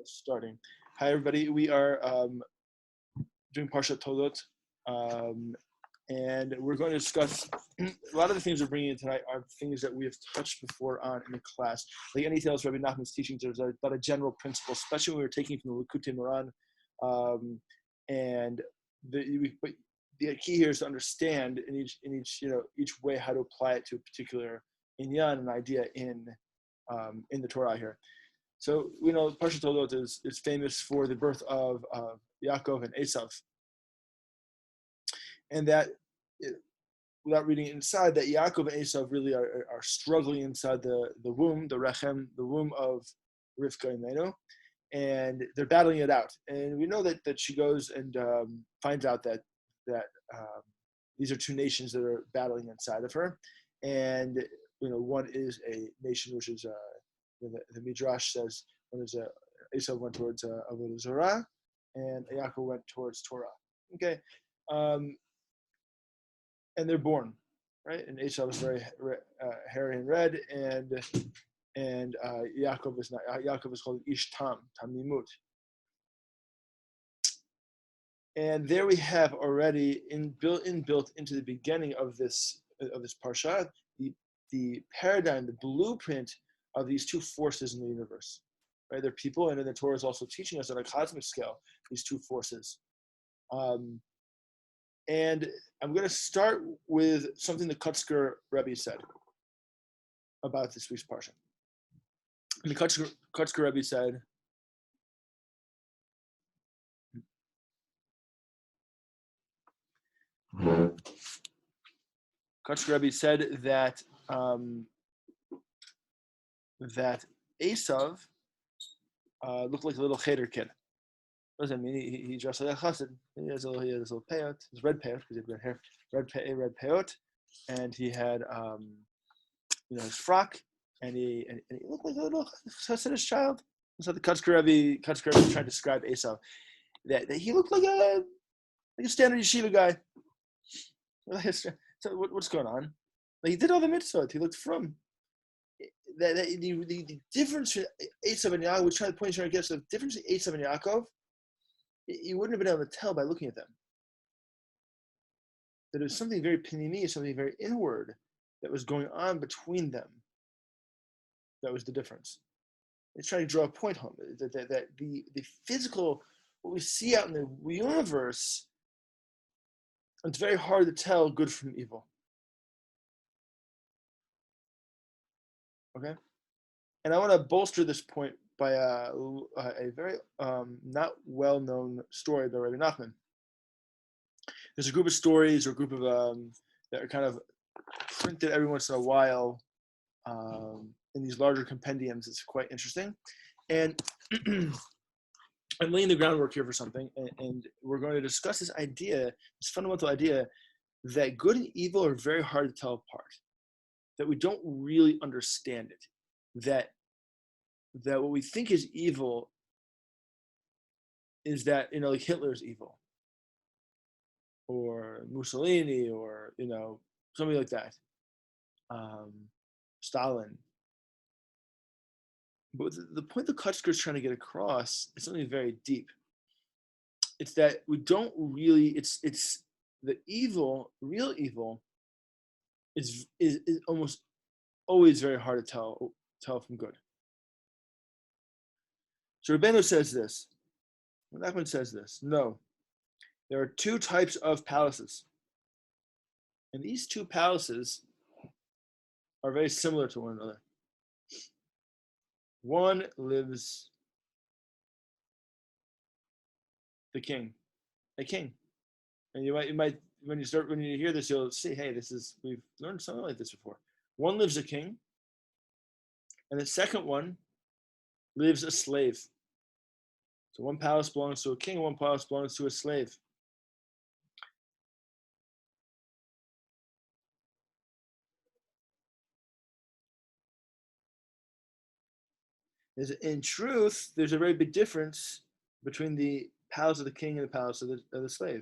Starting. Hi, everybody. We are doing Parshat Toldot, and we're going to discuss a lot of the things we're bringing in tonight are things that we have touched before on in the class. Like anything else, Rabbi Nachman's teachings, there's a lot of general principles, especially when we were taking from the Likutei Moran. And the key here is to understand in each way how to apply it to a particular inyan, an idea in the Torah here. So we know Parshat Toldot is famous for the birth of Yaakov and Eisav, and that without reading inside, that Yaakov and Eisav really are struggling inside the womb, the rechem, the womb of Rivka Imenu, and they're battling it out. And we know that she goes and finds out that these are two nations that are battling inside of her, and one is a nation which is the Midrash says one is Eisav went towards Avodah Zarah, and Yaakov went towards Torah. Okay, and they're born, right? And Eisav is very hairy and red, and Yaakov is not. Yaakov is called Ish Tamimut. And there we have already built into the beginning of this parsha the paradigm, the blueprint of these two forces in the universe, right? They're people, and then the Torah is also teaching us on a cosmic scale these two forces. And I'm going to start with something the Kotzker Rebbe said about this week's parsha. And the Kotzker Rebbe said, that that Eisav looked like a little cheder kid. What does that mean? He dressed like a chassid. He has a little peyot, his red peyot, because he had red hair, red peyot, and he had his frock, and he looked like a little chassidish child. So the Kotzker Rebbe trying to describe Eisav, that he looked like a standard yeshiva guy. So what's going on? Like, he did all the mitzvot. He looked from. The difference between Eisav and Yaakov, we're trying to get to the difference between Eisav and Yaakov, you wouldn't have been able to tell by looking at them. That there was something very pinimi, something very inward that was going on between them. That was the difference. It's trying to draw a point home, that the physical, what we see out in the universe, it's very hard to tell good from evil. Okay? And I want to bolster this point by a very not well-known story by Rabbi Nachman. There's a group of stories or a group of that are kind of printed every once in a while in these larger compendiums. It's quite interesting. And I'm laying the groundwork here for something, and we're going to discuss this idea, this fundamental idea, that good and evil are very hard to tell apart, that we don't really understand it, that what we think is evil is that, like Hitler's evil, or Mussolini, or, somebody like that, Stalin. But the point the Kotzker is trying to get across is something very deep. It's that we don't really, it's the evil, real evil, is almost always very hard to tell from good. So Rabbeinu says this. Nachman says this. No, there are two types of palaces, and these two palaces are very similar to one another. One lives a king, and you might when you hear this, you'll see, hey, we've learned something like this before. One lives a king, and the second one lives a slave. So one palace belongs to a king, and one palace belongs to a slave. In truth, there's a very big difference between the palace of the king and the palace of the slave.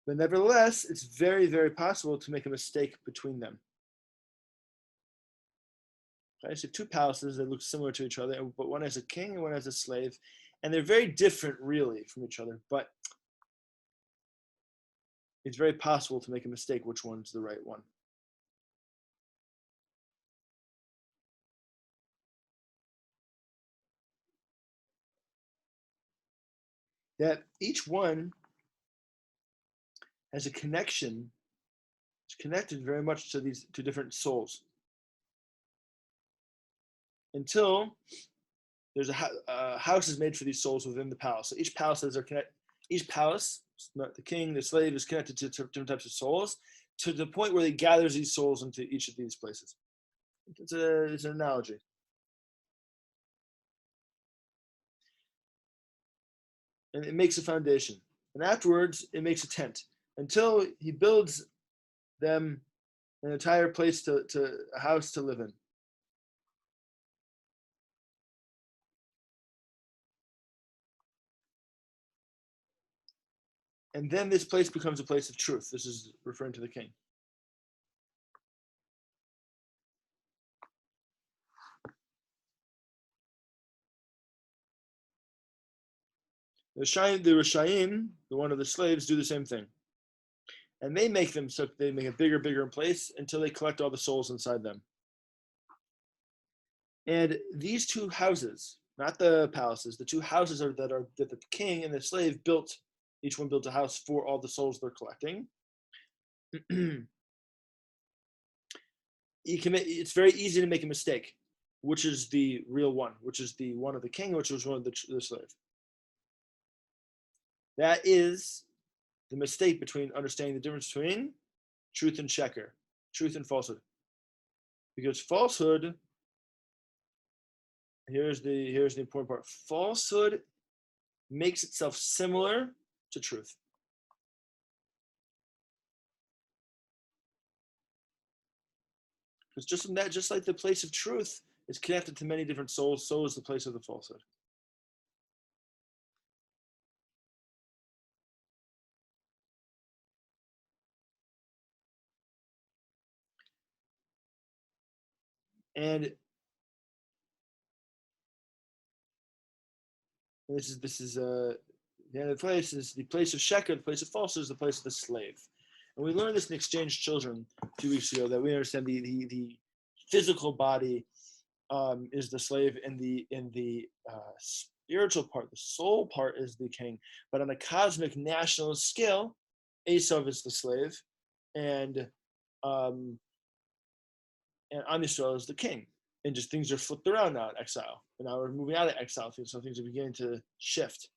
But nevertheless, it's very, very possible to make a mistake between them. Okay, so two palaces that look similar to each other, but one has a king and one has a slave, and they're very different, really, from each other. But it's very possible to make a mistake which one's the right one. That each one has a connection. It's connected very much to these two different souls. Until there's a house is made for these souls within the palace. So each palace has each palace, the king, the slave, is connected to different types of souls, to the point where they gathers these souls into each of these places. It's an analogy. And it makes a foundation. And afterwards, it makes a tent until he builds them an entire place to a house to live in. And then this place becomes a place of truth. This is referring to the king. The Rishayim, the one of the slaves, do the same thing. And they make them so they make it bigger in place until they collect all the souls inside them. And these two houses, not the palaces, the two houses that the king and the slave built. Each one built a house for all the souls they're collecting. It's very easy to make a mistake. Which is the real one? Which is the one of the king? Which was one of the slave? That is the mistake between understanding the difference between truth and sheker, truth and falsehood. Because falsehood, here's the important part. Falsehood makes itself similar to truth. Because just like the place of truth is connected to many different souls, so is the place of the falsehood. And this is the end of the place is the place of sheker, the place of falsehood is the place of the slave. And we learned this in Exchange Children 2 weeks ago, that we understand the physical body is the slave, and the spiritual part, the soul part, is the king. But on a cosmic national scale, Eisav is the slave, and Am Yisrael is the king. And just things are flipped around now in exile. And now we're moving out of exile, so things are beginning to shift.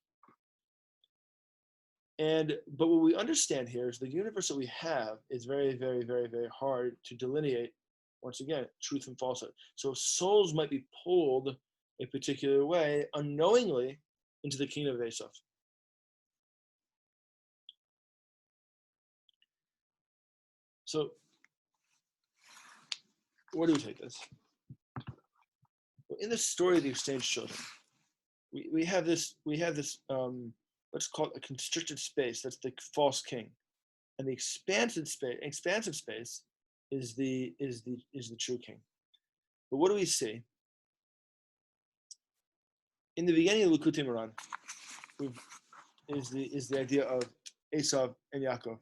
But what we understand here is the universe that we have is very, very, very, very hard to delineate. Once again, truth and falsehood. So souls might be pulled a particular way unknowingly into the kingdom of Eisav. So where do we take this? Well, in the story of the exchanged children, we have this let's call it a constricted space. That's the false king, and the expansive space is the true king. But what do we see? In the beginning of Likutei Moharan, is the idea of Eisav and Yaakov.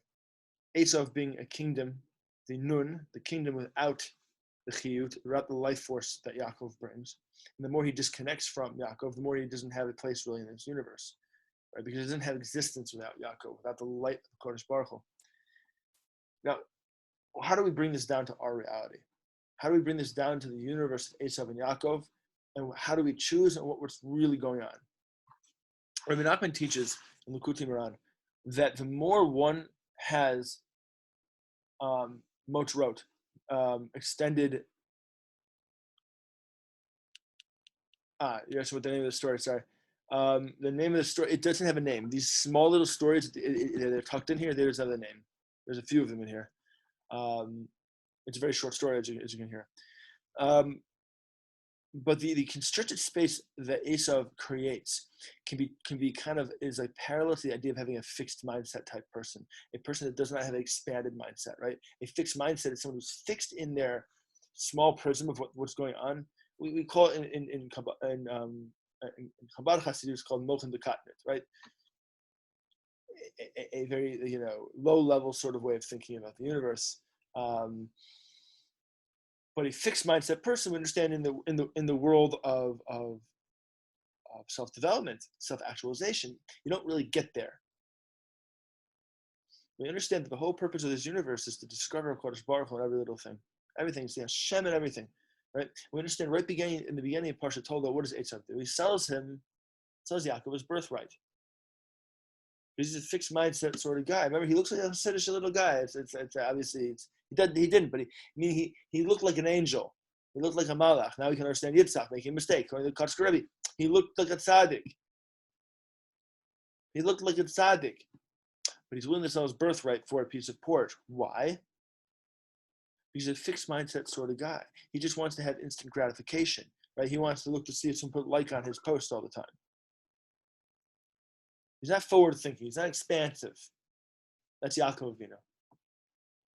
Eisav being a kingdom, the nun, the kingdom without the chiyut, without the life force that Yaakov brings. And the more he disconnects from Yaakov, the more he doesn't have a place really in this universe, right? Because he doesn't have existence without Yaakov, without the light of Kodesh Baruch Hu. Now, how do we bring this down to our reality? How do we bring this down to the universe of Eisav and Yaakov? And how do we choose and what's really going on? Rabbi Nachman teaches in Likutei Moharan that the more one has motrot, extended. Yes, what the name of the story? Sorry, the name of the story. It doesn't have a name. These small little stories, they're tucked in here. There's another name. There's a few of them in here. It's a very short story, as you can hear. But the constricted space that Eisav creates can be kind of is like parallel to the idea of having a fixed mindset type person, a person that does not have an expanded mindset, right? A fixed mindset is someone who's fixed in their small prism of what's going on. We call it in Chabad Hasidus, it's called Mochen Dekatnit, right? A very low level sort of way of thinking about the universe. But a fixed mindset person, we understand in the world of self-development, self-actualization, you don't really get there. We understand that the whole purpose of this universe is to discover HaKadosh Baruch Hu in every little thing. Everything, it's the Hashem and everything. Right? We understand in the beginning of Parshat Toldot, what does Eisav do? He sells Yaakov his birthright. He's a fixed mindset sort of guy. Remember, he looks like a Siddish little guy. It's obviously he didn't, but he looked like an angel. He looked like a malach. Now we can understand Yitzhak making a mistake. According to Kotzker Rebbe, he looked like a tzaddik. But he's willing to sell his birthright for a piece of pork. Why? Because he's a fixed mindset sort of guy. He just wants to have instant gratification, right? He wants to look to see if someone put like on his post all the time. He's not forward thinking. He's not expansive. That's Yaakov Avinu.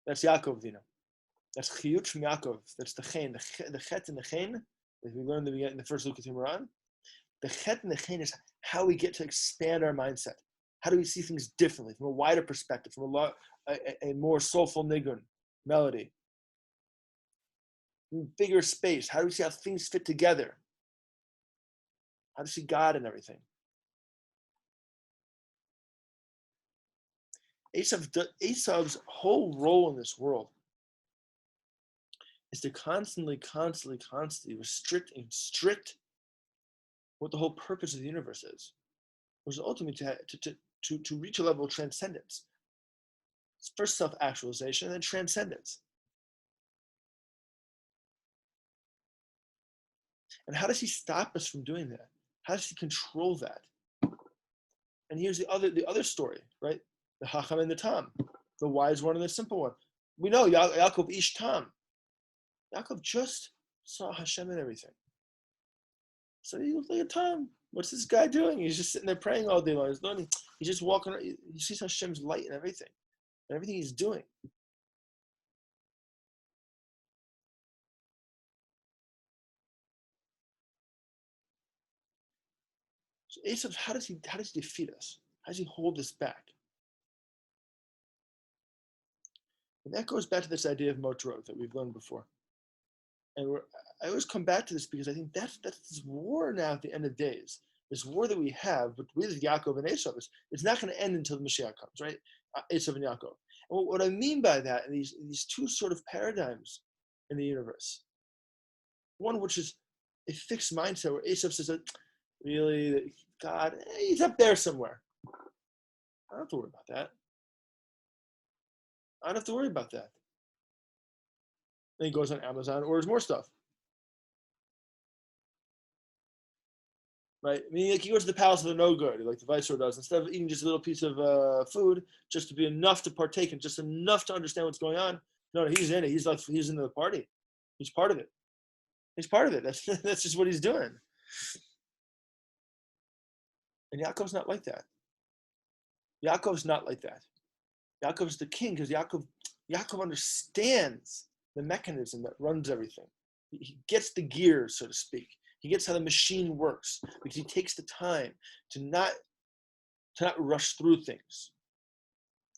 That's chiyut from Yaakov. That's the chen. The chet and the chen, as we learned in the first look at Imran. The chet and the chen is how we get to expand our mindset. How do we see things differently, from a wider perspective, from a more soulful nigun, melody? From bigger space. How do we see how things fit together? How do we see God in everything? Eisav's whole role in this world is to constantly restrict what the whole purpose of the universe is, which is ultimately to reach a level of transcendence. It's first self-actualization and then transcendence. And how does he stop us from doing that? How does he control that? And here's the other story, right? The Chacham and the Tam, the wise one and the simple one. We know Yaakov Ish Tam. Yaakov just saw Hashem and everything. So he looked like a Tam. What's this guy doing? He's just sitting there praying all day long. He's learning. He's just walking around. He sees Hashem's light and everything he's doing. So Eisav, how does he defeat us? How does he hold us back? And that goes back to this idea of Motorot that we've learned before. And I always come back to this because I think that's this war now at the end of days. This war that we have with Yaakov and Eisav, it's not going to end until the Mashiach comes, right? Eisav and Yaakov. And what I mean by that, these two sort of paradigms in the universe. One which is a fixed mindset where Eisav says that really, God, he's up there somewhere. I don't have to worry about that. I don't have to worry about that. Then he goes on Amazon, orders more stuff. Right? I mean, like he goes to the palace of the no good, like the viceroy does. Instead of eating just a little piece of food, just to be enough to partake and just enough to understand what's going on. No, he's in it. He's into the party. He's part of it. That's just what he's doing. And Yaakov's not like that. Yaakov's the king because Yaakov understands the mechanism that runs everything. He gets the gears, so to speak. He gets how the machine works because he takes the time to not rush through things,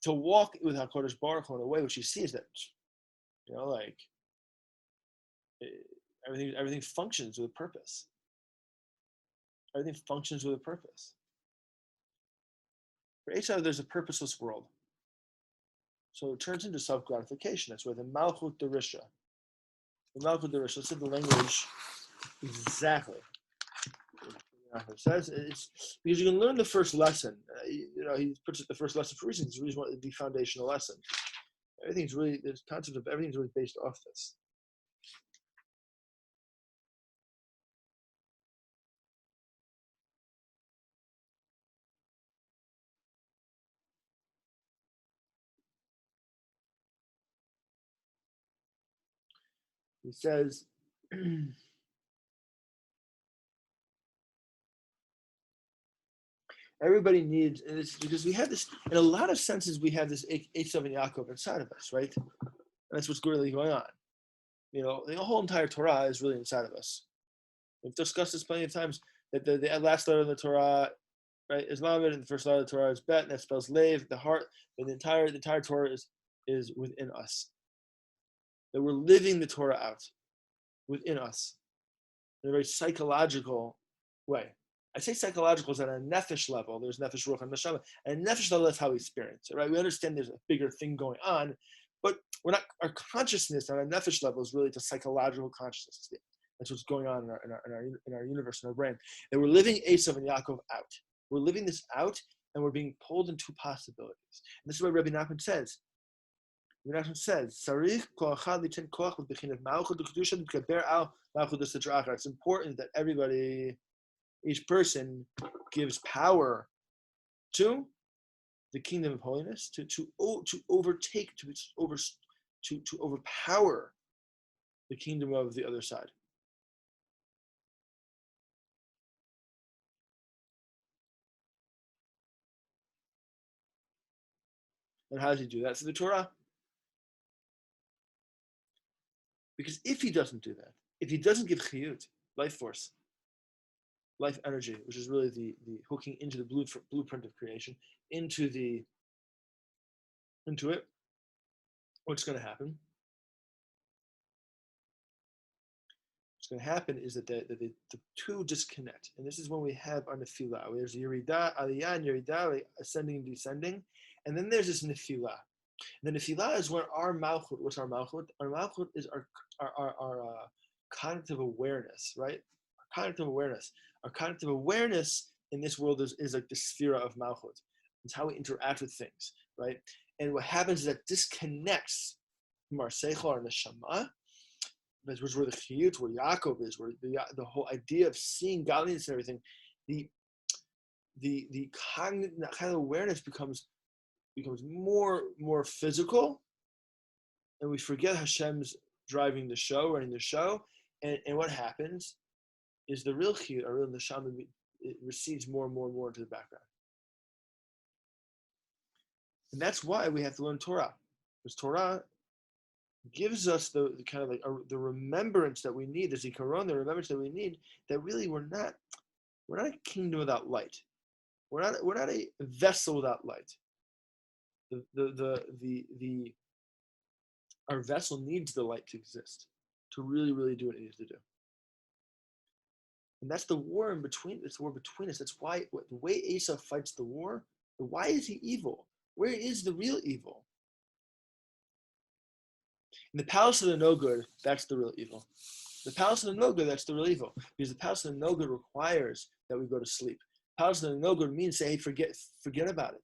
to walk with HaKadosh Baruch Hu in a way which he sees that, everything functions with a purpose. Everything functions with a purpose. For Eisav, there's a purposeless world. So it turns into self-gratification. That's where the Malchut Derisha. Let's say the language exactly. It says it's because you can learn the first lesson. He puts it the first lesson for reasons. It's really the foundational lesson. The concept of everything's really based off this. He says, everybody needs, and it's because we have this, in a lot of senses, we have this Eisav and Yaakov inside of us, right? And that's what's really going on. the whole entire Torah is really inside of us. We've discussed this plenty of times, that the last letter of the Torah, right, is Lamed, and the first letter of the Torah is Bet, and that spells Lev, the heart. But the entire Torah is within us. That we're living the Torah out within us in a very psychological way. I say psychological is at a nefesh level. There's nefesh, ruach, and neshama. And a nefesh level, that's how we experience it, right? We understand there's a bigger thing going on, but we're not. Our consciousness on a nefesh level is really just psychological consciousness. That's what's going on in our universe, in our brain. And we're living Eisav and Yaakov out. We're living this out, and we're being pulled into possibilities. And this is what Rabbi Nachman says. Rabbi Nachman says, "Sarich kol echad litin koach b'bechinat malchut d'kedusha d'kaber al malchut d'sitra achar." It's important that everybody, each person, gives power to the kingdom of holiness, to overtake, to overpower the kingdom of the other side. And how does he do that? So the Torah. Because if he doesn't do that, if he doesn't give chiyut, life force, life energy, which is really the hooking into the blueprint of creation, into it, what's going to happen? What's going to happen is that the two disconnect. And this is when we have our nefila. There's yerida, aliyah, and yerida, ascending and descending. And then there's this nefila. The nefila is when our malchut. What's our malchut? Our malchut is our cognitive awareness, right? Our cognitive awareness. Our cognitive awareness in this world is like the sphere of malchut. It's how we interact with things, right? And what happens is that disconnects from our seichel, our neshama, which is where the chiyut, where Yaakov is, where the whole idea of seeing godliness and everything, the cognitive awareness becomes more physical, and we forget Hashem's driving the show, running the show, and what happens is the real chiyut, our real neshama, it recedes more and more into the background. And that's why we have to learn Torah, because Torah gives us the kind of like the remembrance that we need, the zikaron, the remembrance that we need, that really we're not a kingdom without light. We're not a vessel without light. Our vessel needs the light to exist, to really do what it needs to do. And that's the war in between. It's the war between us. That's why the way Eisav fights the war. Why is he evil? Where is the real evil? In the palace of the no good, that's the real evil. The palace of the no good, that's the real evil. Because the palace of the no good requires that we go to sleep. Palace of the no good means say, hey, forget about it.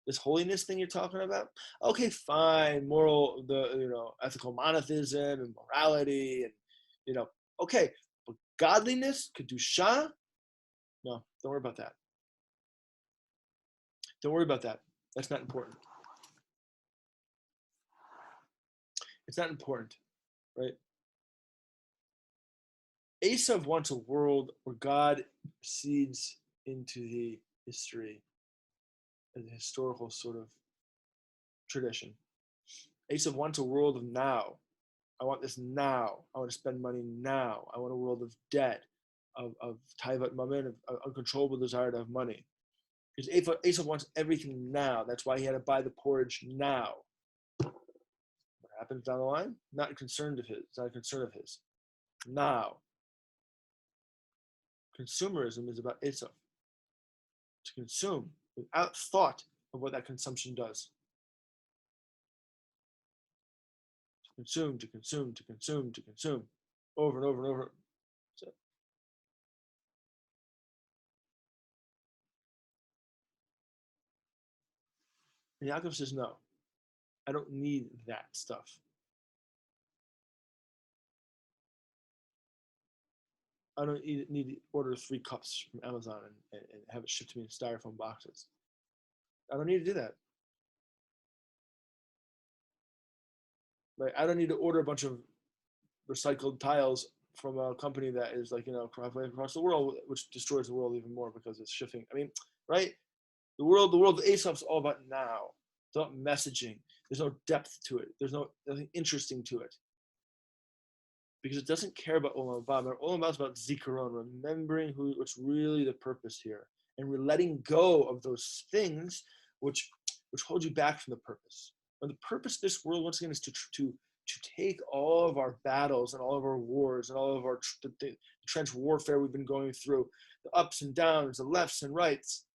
This holiness thing you're talking about, okay, fine, moral, ethical monotheism and morality, and okay, but godliness, kedusha, no, don't worry about that. Don't worry about that. That's not important. It's not important, right? Eisav wants a world where God seeds into the history, and the historical sort of tradition. Eisav wants a world of now. I want this now. I want to spend money now. I want a world of debt, of taivat mammon, of uncontrollable desire to have money. Because Eisav wants everything now. That's why he had to buy the porridge now. What happens down the line? Not a concern of his. It's not a concern of his. Now. Consumerism is about Eisav. To consume without thought of what that consumption does. To consume, over and over and over. So, and Yaakov says, no, I don't need that stuff. I don't need to order 3 cups from Amazon and have it shipped to me in styrofoam boxes. I don't need to do that. Right? I don't need to order a bunch of recycled tiles from a company that is halfway across the world, which destroys the world even more because it's shipping. I mean, right? The world of Eisav is all about now. It's about messaging. There's no depth to it. There's nothing interesting to it. because it doesn't care about Olam Haba. Olam Haba is about zikaron, remembering what's really the purpose here, and we're letting go of those things which hold you back from the purpose. And the purpose of this world, once again, is to take all of our battles and all of our wars and all of our the trench warfare we've been going through, the ups and downs, the lefts and rights,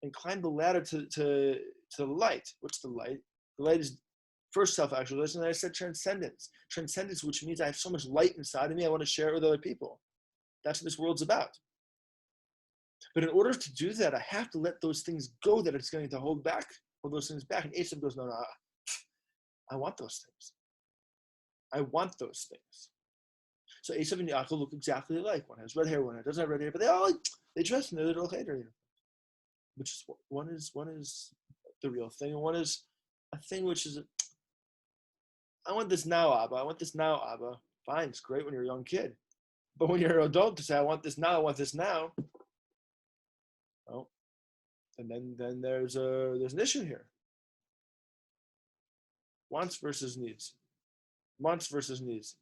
and climb the ladder to the light. What's the light? The light is first self-actualization, and I said transcendence. Transcendence, which means I have so much light inside of me, I want to share it with other people. That's what this world's about. But in order to do that, I have to let those things go that it's going to hold those things back. And Eisav goes, no, I want those things. I want those things. So Eisav and Yaakov look exactly alike. One has red hair, one doesn't have red hair, but they dress in their little cheder. Which is one is the real thing, and one is a thing which is I want this now, Abba. I want this now, Abba. Fine, it's great when you're a young kid, but when you're an adult to say I want this now, I want this now. Oh, and then there's an issue here. Wants versus needs. Wants versus needs.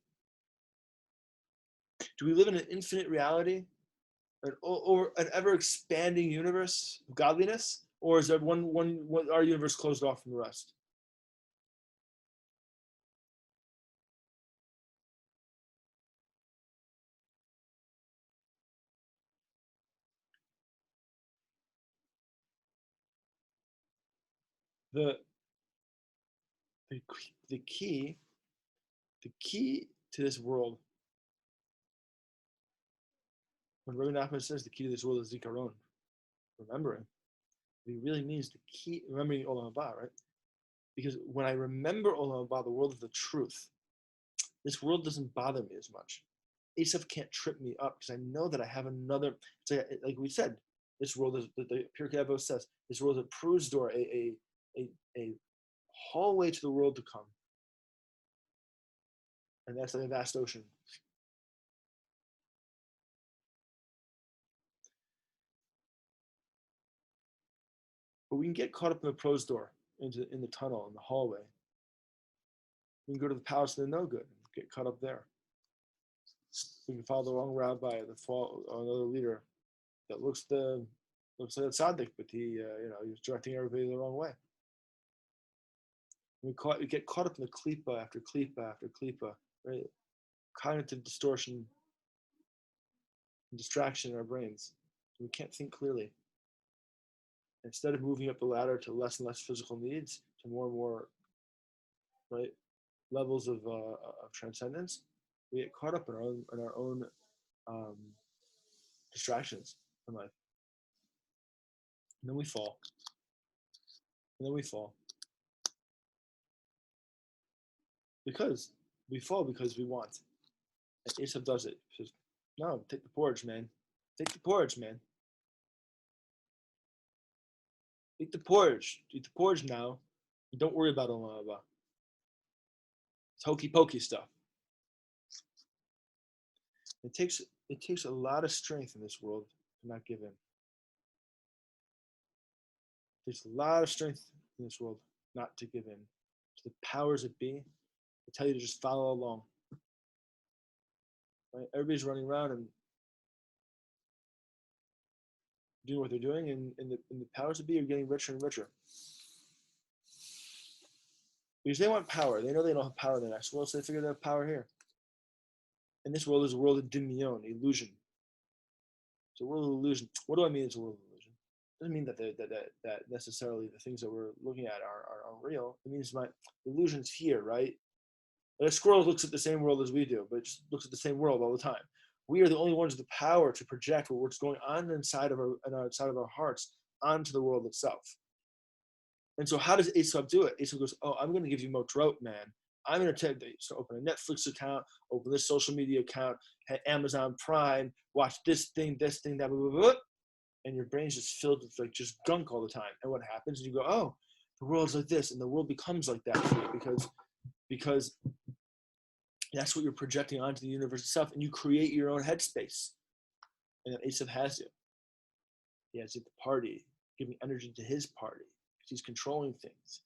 Do we live in an infinite reality, or an ever-expanding universe of godliness, or is there one our universe closed off from the rest? The key to this world, when Rabbi Nachman says the key to this world is zikaron, remembering, it really means the key, remembering Olam Haba, right? Because when I remember Olam Haba, the world of the truth, this world doesn't bother me as much. Eisav can't trip me up because I know that I have another, like we said, this world is, the Pirkei Avos says, this world is a Pruz door, a hallway to the world to come. And that's like a vast ocean. But we can get caught up in the Pruz door, in the tunnel, in the hallway. We can go to the palace of the no good and get caught up there. We can follow the wrong rabbi, another leader that looks like a tzaddik, but he was directing everybody the wrong way. We get caught up in the klipa after klipa after klipa, right? Cognitive distortion and distraction in our brains. We can't think clearly. Instead of moving up the ladder to less and less physical needs, to more and more, right, levels of transcendence, we get caught up in our own distractions in life, and then we fall. Because we fall because we want. And Eisav does it. He says, no, take the porridge, man. Take the porridge, man. Eat the porridge. Eat the porridge now. And don't worry about Olam Haba. It's hokey pokey stuff. It takes a lot of strength in this world to not give in. It takes a lot of strength in this world not to give in to the powers that be. They tell you to just follow along. Right? Everybody's running around and doing what they're doing, and the powers that be are getting richer and richer. Because they want power. They know they don't have power in the next world, so they figure they have power here. And this world is a world of dimion, illusion. It's a world of illusion. What do I mean it's a world of illusion? It doesn't mean that necessarily the things that we're looking at are real. It means my illusion's here, right? A squirrel looks at the same world as we do, but it just looks at the same world all the time. We are the only ones with the power to project what's going on inside of our hearts onto the world itself. And so how does Eisav do it? Eisav goes, I'm going to give you motrot, man. I'm going to open a Netflix account, open this social media account, Amazon Prime, watch this thing, that, blah, blah, blah, and your brain's just filled with like just gunk all the time. And what happens? You go, the world's like this, and the world becomes like that for you because that's what you're projecting onto the universe itself, and you create your own headspace. And then Eisav has you. He has you at the party, giving energy to his party, because he's controlling things.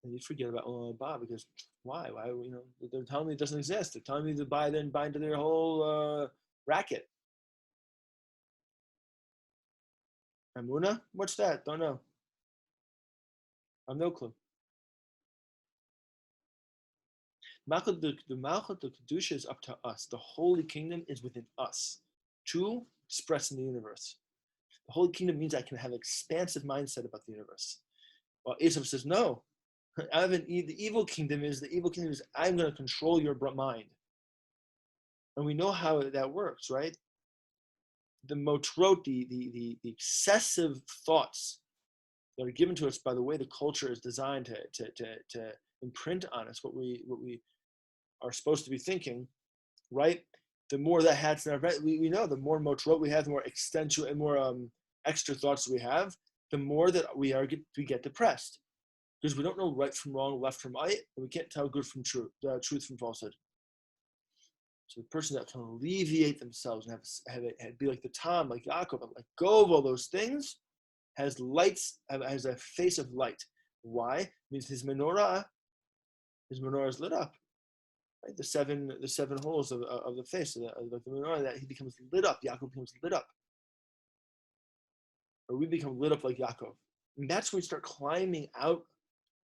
And you forget about Olam Haba, because Why? Why? They're telling me it doesn't exist. They're telling me to buy into their whole racket. Amuna? What's that? Don't know. I have no clue. The Malchut, the Kedusha is up to us. The Holy Kingdom is within us to express in the universe. The Holy Kingdom means I can have an expansive mindset about the universe. Well, Eisav says, no. The evil kingdom is I'm going to control your mind. And we know how that works, right? The motrot, the excessive thoughts that are given to us by the way the culture is designed to imprint on us what we are supposed to be thinking, right? The more that has in our we know the more motrot we have, the more extension and more extra thoughts we have, the more that we get depressed because we don't know right from wrong, left from right, and we can't tell good from truth from falsehood. So the person that can alleviate themselves and have be like the Tom, like Yaakov, and let go of all those things, has a face of light. Why? It means his menorah is lit up. Right? The seven holes of the face of the menorah, that he becomes lit up. Yaakov becomes lit up, or we become lit up like Yaakov, and that's when we start climbing out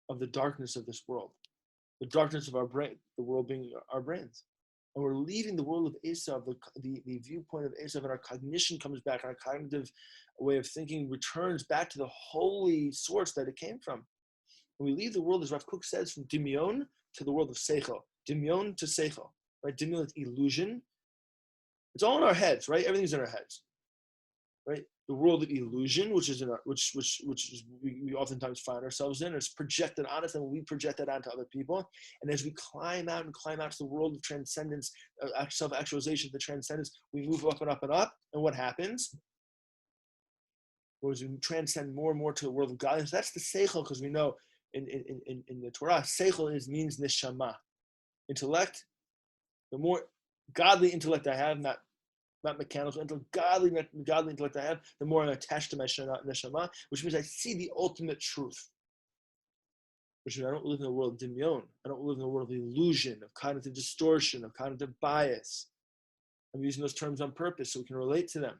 of the darkness of this world, the darkness of our brain, the world being our brains. And we're leaving the world of Eisav, the viewpoint of Eisav, and our cognition comes back, our cognitive way of thinking returns back to the holy source that it came from. And we leave the world, as Rav Kook says, from Dimyon to the world of Seichel. Dimyon to Seichel, right? Dimyon is illusion. It's all in our heads, right? Everything's in our heads, right? The world of illusion, which is we oftentimes find ourselves in, is projected on us, and we project that onto other people. And as we climb out to the world of transcendence, self-actualization, the transcendence, we move up and up and up. And what happens? As we transcend more and more to the world of godliness, that's the seichel, because we know in the Torah, seichel means neshama, intellect. The more godly intellect I have, not mechanical intellect, godly intellect I have, the more I'm attached to my neshama, which means I see the ultimate truth. Which means I don't live in the world of dimyon. I don't live in the world of illusion, of cognitive distortion, of cognitive bias. I'm using those terms on purpose so we can relate to them.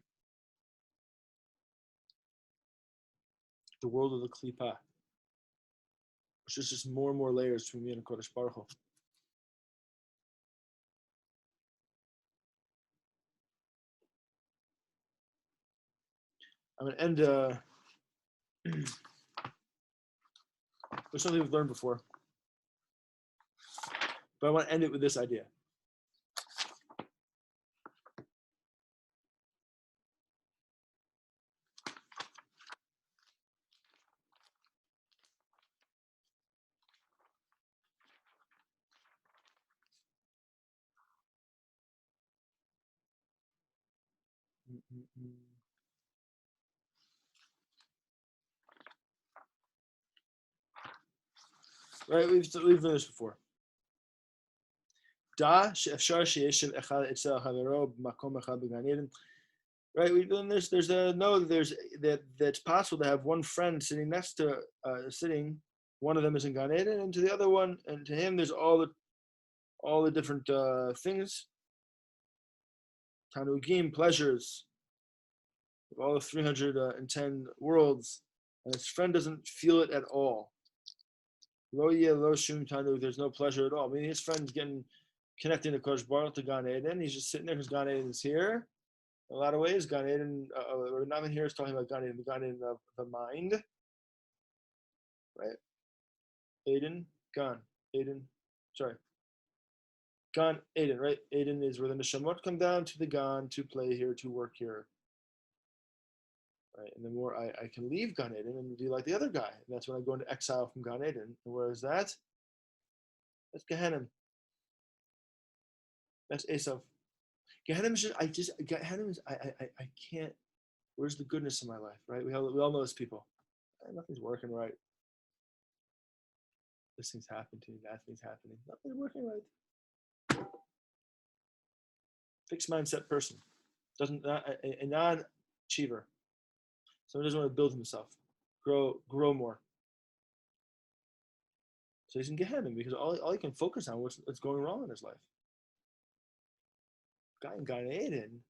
The world of the klipa, which is just more and more layers between me and Kodesh Baruch Hu. I'm going to end with something we've learned before, but I want to end it with this idea. Right, we've learned this before. Right, we learned this. That's possible to have one friend sitting next to one of them is in Gan Eden, and to the other one, and to him, there's all the different things, tanugim, pleasures, all the 310 worlds, and his friend doesn't feel it at all. Lo shum tanug, there's no pleasure at all. I mean, his friend's connecting to Kodesh Baruch to Gan Eden. He's just sitting there because Gan Eden is here. In a lot of ways, Gan Eden, or not even here is talking about Gan Eden, the Gan Eden of the mind, right? Eden, Gan Eden, right? Eden is where the neshamot come down to the Gan to play here, to work here, right? And the more I can leave Gan Eden and be like the other guy, and that's when I go into exile from Gan Eden. And where is that? That's Gehenna. That's Eisav. Gehenna is I can't. Where's the goodness in my life, right? We all know those people. Nothing's working right. This thing's happening to me. That thing's happening. Nothing's working right. Fixed mindset person a non-achiever. Someone doesn't want to build himself, grow more. So he's in Gehenna because all he can focus on what's going wrong in his life. Guy in Gan Eden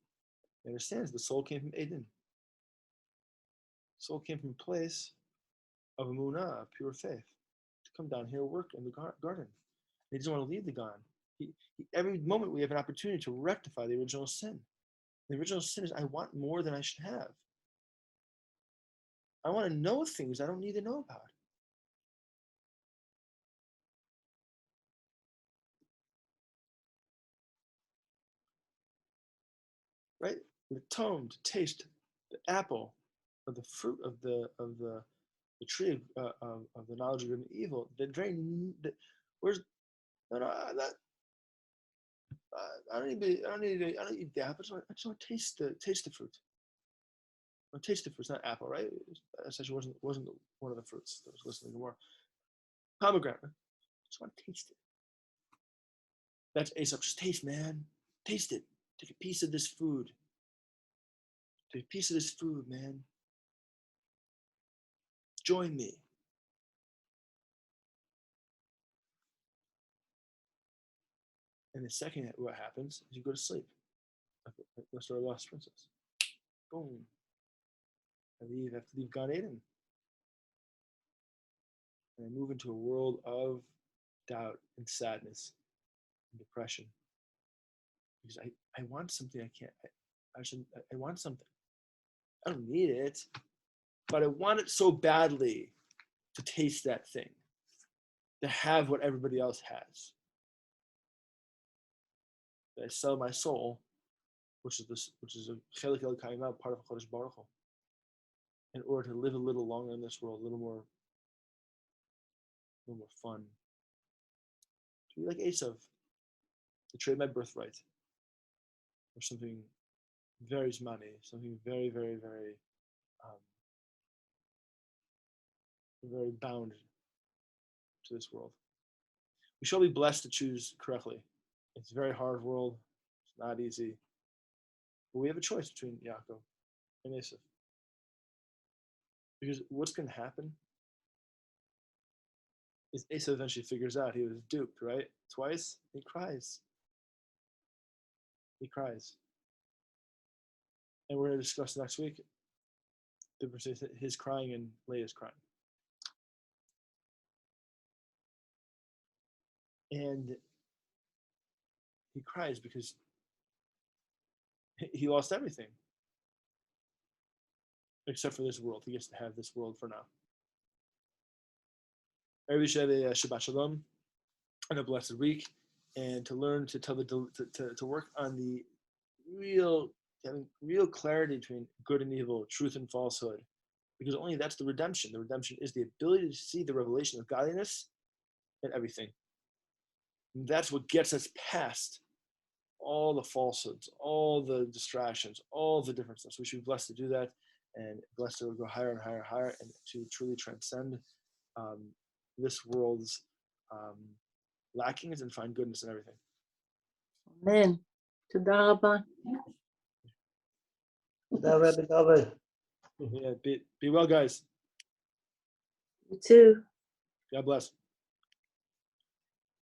understands the soul came from Eden. Soul came from a place of emunah, pure faith, to come down here, work in the garden. He doesn't want to leave the garden. Every moment we have an opportunity to rectify the original sin. The original sin is I want more than I should have. I want to know things I don't need to know about. Right? The tone, to taste the apple, or the fruit of the tree of the knowledge of good and evil. Where's no that I don't need the apple. I just want to taste the fruit. I want to taste the fruit. It's not apple, right? Essentially wasn't one of the fruits that was listening to more. Pomegranate. I just want to taste it. That's Eisav. Just taste, man. Taste it. Take a piece of this food. Take a piece of this food, man. Join me. And the second, what happens is you go to sleep. That's our lost princess. Boom. I have to leave Gan Eden. And I move into a world of doubt and sadness and depression. Because I want something I can't. I want something. I don't need it, but I want it so badly to taste that thing, to have what everybody else has. That I sell my soul, which is a chelik el kaima, part of Chodesh Baruch Hu, in order to live a little longer in this world, a little more fun. To be like Eisav, to trade my birthright for something very zmani, something very, very, very, very bound to this world. We shall be blessed to choose correctly. It's a very hard world. It's not easy. But we have a choice between Yaakov and Eisav. Because what's going to happen is Eisav eventually figures out he was duped, right? Twice. He cries. He cries. And we're going to discuss next week the difference in his crying and Leah's crying. And he cries because he lost everything. Except for this world. He gets to have this world for now. Everybody should have a Shabbat Shalom and a blessed week. And to learn to tell to work on the having real clarity between good and evil, truth and falsehood. Because only that's the redemption. The redemption is the ability to see the revelation of godliness in everything. And that's what gets us past all the falsehoods, all the distractions, all the different stuff. So we should be blessed to do that, and blessed to go higher and higher and higher, and to truly transcend this world's lackings and find goodness in everything. Amen. Toda Rabba. Yeah, be well, guys. You too. God bless.